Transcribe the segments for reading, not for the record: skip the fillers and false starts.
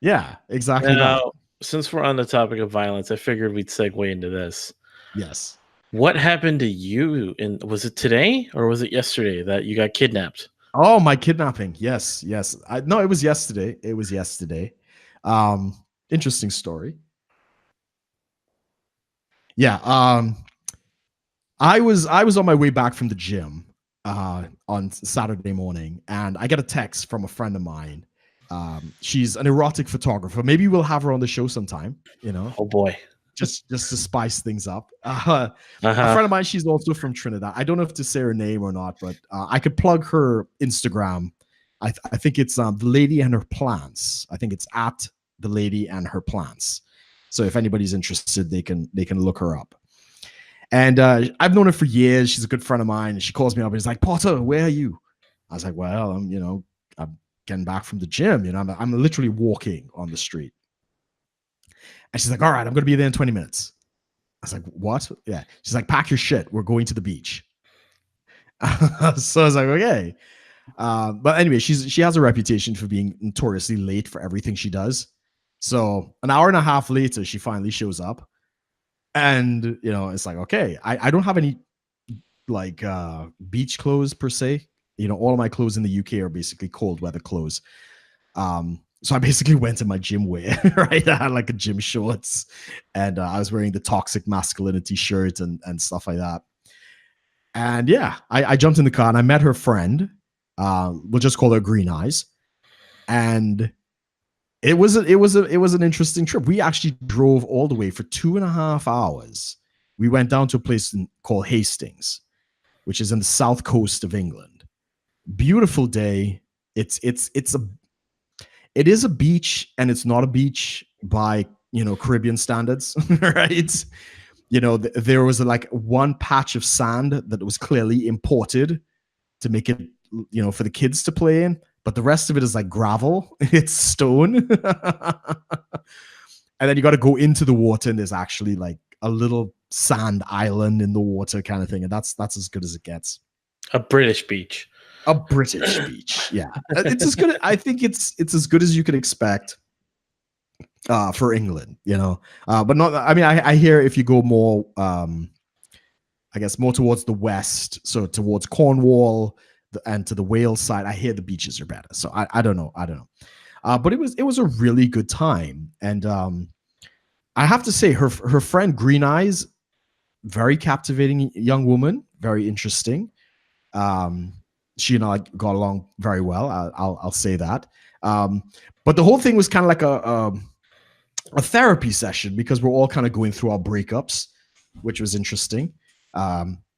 Yeah, exactly that. Now, since we're on the topic of violence, I figured we'd segue into this. Yes. What happened to you? Was it today or was it yesterday that you got kidnapped? Oh, my kidnapping. Yes, yes. No, it was yesterday. It was yesterday. Interesting story. Yeah. I was on my way back from the gym on Saturday morning, and I get a text from a friend of mine. She's an erotic photographer. Maybe we'll have her on the show sometime. Oh boy. Just to spice things up. A friend of mine, she's also from Trinidad. I don't know if to say her name or not, but I could plug her Instagram. I think it's the Lady and Her Plants. I think it's at the Lady and Her Plants. So if anybody's interested, they can look her up. And I've known her for years. She's a good friend of mine. And she calls me up and is like, Potter, where are you? I was like, well, I'm getting back from the gym. I'm literally walking on the street. And she's like, all right, I'm going to be there in 20 minutes. I was like, what? Yeah. She's like, pack your shit. We're going to the beach. So I was like, okay. But anyway, she has a reputation for being notoriously late for everything she does. So an hour and a half later, she finally shows up. And, it's like, okay, I don't have any like beach clothes per se. All of my clothes in the UK are basically cold weather clothes. So I basically went in my gym wear, right? I had like a gym shorts, and I was wearing the toxic masculinity shirt and stuff like that. And yeah, I jumped in the car and I met her friend. We'll just call her Green Eyes. And it was an interesting trip. We actually drove all the way for 2.5 hours. We went down to a place called Hastings, which is in the south coast of England. Beautiful day. It is a beach, and it's not a beach by Caribbean standards, right? There was like one patch of sand that was clearly imported to make it for the kids to play in, but the rest of it is like gravel. It's stone. And then you got to go into the water, and there's actually like a little sand island in the water kind of thing, and that's as good as it gets. A British beach. A British beach, yeah. It's as good. I think it's as good as you could expect for England, But not. I mean, I hear if you go more, I guess more towards the west, so towards Cornwall and to the Wales side, I hear the beaches are better. So I don't know. But it was a really good time, and I have to say, her friend Green Eyes, very captivating young woman, very interesting. She and I got along very well. I'll say that. But the whole thing was kind of like a therapy session, because we're all kind of going through our breakups, which was interesting.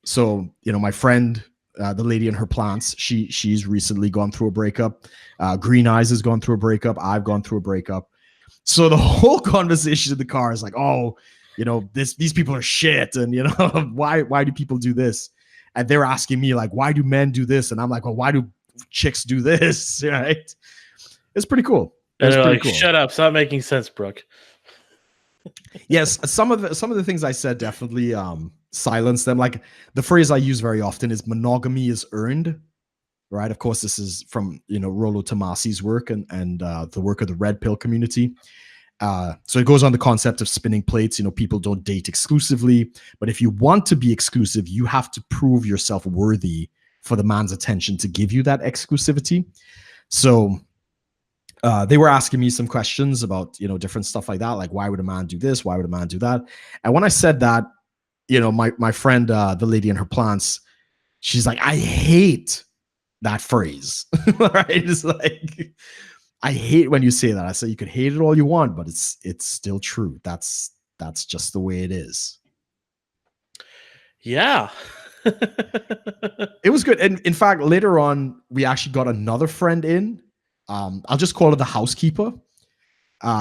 So my friend, the Lady and Her Plants, she's recently gone through a breakup. Green Eyes has gone through a breakup. I've gone through a breakup. So the whole conversation in the car is like, oh, these people are shit, and why do people do this? And they're asking me like, why do men do this? And I'm like, well, why do chicks do this? Right? It's pretty cool. And they're like, shut up, stop making sense, Brooke. Yes, some of the things I said definitely silenced them. Like the phrase I use very often is monogamy is earned. Right. Of course, this is from Rollo Tomasi's work and the work of the Red Pill community. So it goes on the concept of spinning plates. People don't date exclusively, but if you want to be exclusive, you have to prove yourself worthy for the man's attention to give you that exclusivity. So they were asking me some questions about, different stuff like that. Like, why would a man do this? Why would a man do that? And when I said that, my friend, the Lady and Her Plants, she's like, I hate that phrase. Right? It's like, I hate when you say that. I say you could hate it all you want, but it's still true. That's just the way it is. Yeah. It was good. And in fact, later on, we actually got another friend in. I'll just call her the housekeeper.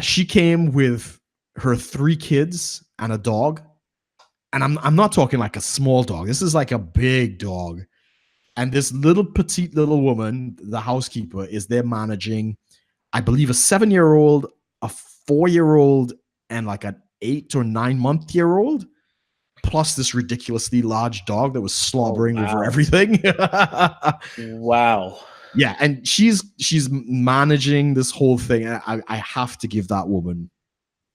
She came with her 3 kids and a dog. And I'm not talking like a small dog. This is like a big dog. And this petite little woman, the housekeeper, is there managing, I believe, a 7-year-old, a 4-year-old, and like an 8 or 9-month-year-old, plus this ridiculously large dog that was slobbering over everything. Wow. Yeah, and she's managing this whole thing. I have to give that woman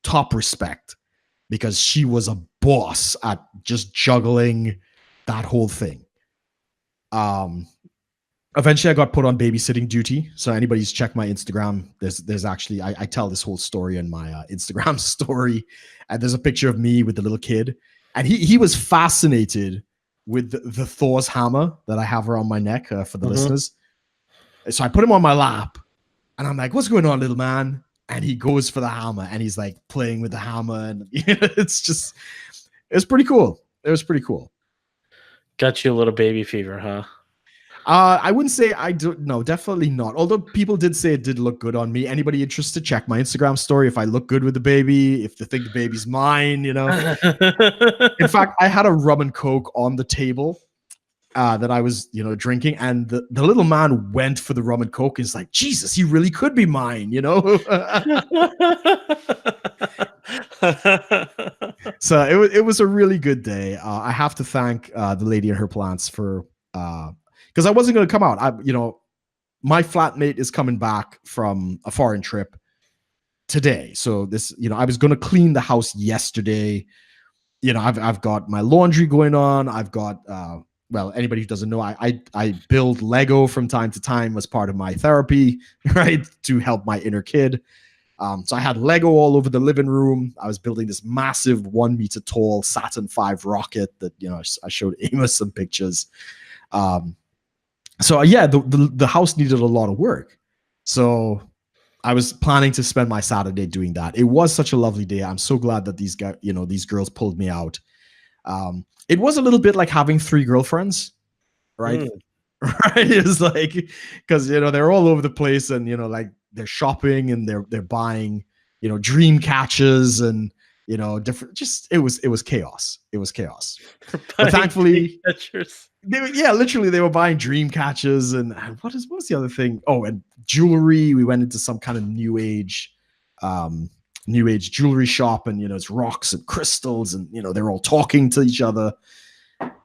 top respect because she was a boss at just juggling that whole thing. Eventually I got put on babysitting duty. So anybody's checked my Instagram, there's actually I tell this whole story in my Instagram story, and there's a picture of me with the little kid, and he was fascinated with the Thor's hammer that I have around my neck for the listeners. So I put him on my lap, and I'm like, "What's going on, little man?" And he goes for the hammer, and he's like playing with the hammer, and it's pretty cool. It was pretty cool. Got you a little baby fever, huh? I wouldn't say I do. No, definitely not. Although people did say it did look good on me. Anybody interested? Check my Instagram story. If I look good with the baby, if they think the baby's mine, In fact, I had a rum and coke on the table that I was, drinking, and the little man went for the rum and coke. And it's like, Jesus, he really could be mine, So it was a really good day. I have to thank the lady and her plants for. Because I wasn't going to come out. My flatmate is coming back from a foreign trip today. So this, I was going to clean the house yesterday. I've got my laundry going on. I've got, anybody who doesn't know, I build Lego from time to time as part of my therapy, right? To help my inner kid. So I had Lego all over the living room. I was building this massive 1 meter tall Saturn V rocket that, I showed Amos some pictures. So yeah, the house needed a lot of work. So I was planning to spend my Saturday doing that. It was such a lovely day. I'm so glad that these guys, these girls pulled me out. It was a little bit like having 3 girlfriends, right? Right? It's like, because they're all over the place, and like they're shopping and they're buying, dream catches and different. Just it was chaos. It was chaos. But thankfully. Literally, they were buying dream catches and what was the other thing? Oh, and jewelry. We went into some kind of new age jewelry shop, and it's rocks and crystals, and they're all talking to each other.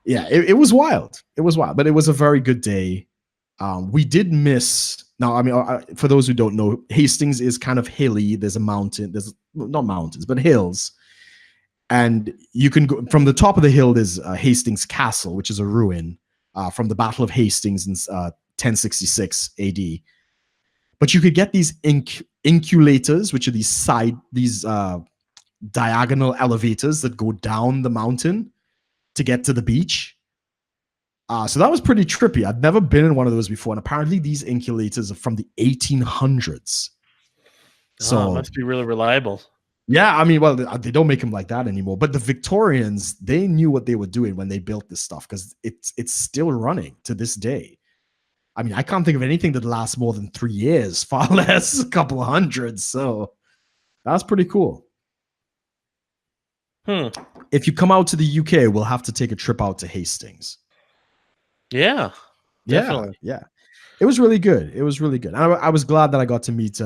Yeah, it was wild. It was wild, but it was a very good day. We did miss. Now, I mean, for those who don't know, Hastings is kind of hilly. There's a mountain. There's not mountains, but hills. And you can go from the top of the hill. There's Hastings Castle, which is a ruin from the Battle of Hastings in 1066 AD. But you could get these inculators, which are these diagonal elevators that go down the mountain to get to the beach. So that was pretty trippy. I'd never been in one of those before, and apparently these inculators are from the 1800s. So it must be really reliable. Yeah, I mean, well, they don't make them like that anymore. But the Victorians, they knew what they were doing when they built this stuff, because it's still running to this day. I mean, I can't think of anything that lasts more than 3 years, far less a couple of hundreds. So that's pretty cool. If you come out to the UK, we'll have to take a trip out to Hastings. Yeah, definitely. Yeah. It was really good. It was really good. I was glad that I got to meet,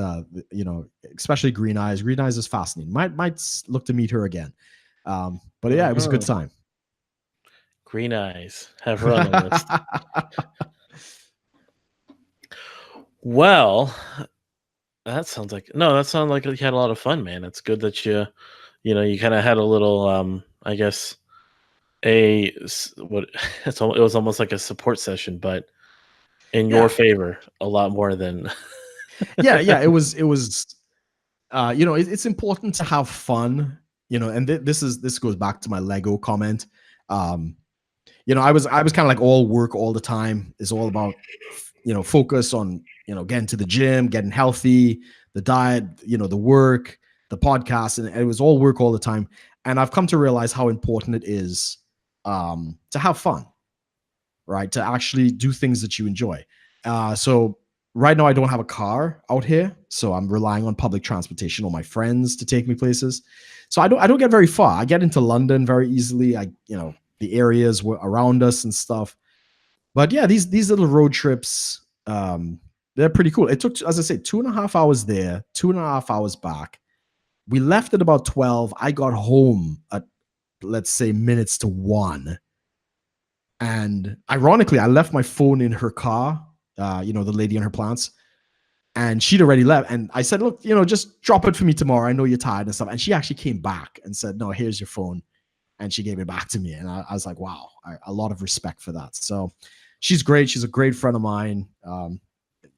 especially Green Eyes. Green Eyes is fascinating. Might look to meet her again. But yeah, it was a good time. Green Eyes have her on the list. Well, that sounds like you had a lot of fun, man. It's good that you kind of had a little, I guess, it was almost like a support session, but in your favor a lot more than. It was it's important to have fun, and this goes back to my Lego comment. I was kind of like all work all the time. It's all about focus on getting to the gym, getting healthy, the diet, the work, the podcast, and it was all work all the time. And I've come to realize how important it is to have fun, right? To actually do things that you enjoy. So right now I don't have a car out here, so I'm relying on public transportation or my friends to take me places. So I don't get very far. I get into London very easily. The areas were around us and stuff. But yeah, these little road trips, they're pretty cool. It took, as I say, 2.5 hours there, 2.5 hours back. We left at about 12. I got home at, let's say, minutes to 1. And ironically, I left my phone in her car the lady and her plants. And she'd already left. And I said, look, just drop it for me tomorrow. I know you're tired and stuff. And she actually came back and said, no, here's your phone. And she gave it back to me. And I was like, wow, a lot of respect for that. So she's great. She's a great friend of mine.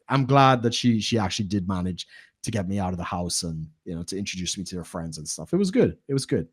I'm glad that she actually did manage to get me out of the house and, to introduce me to her friends and stuff. It was good. It was good.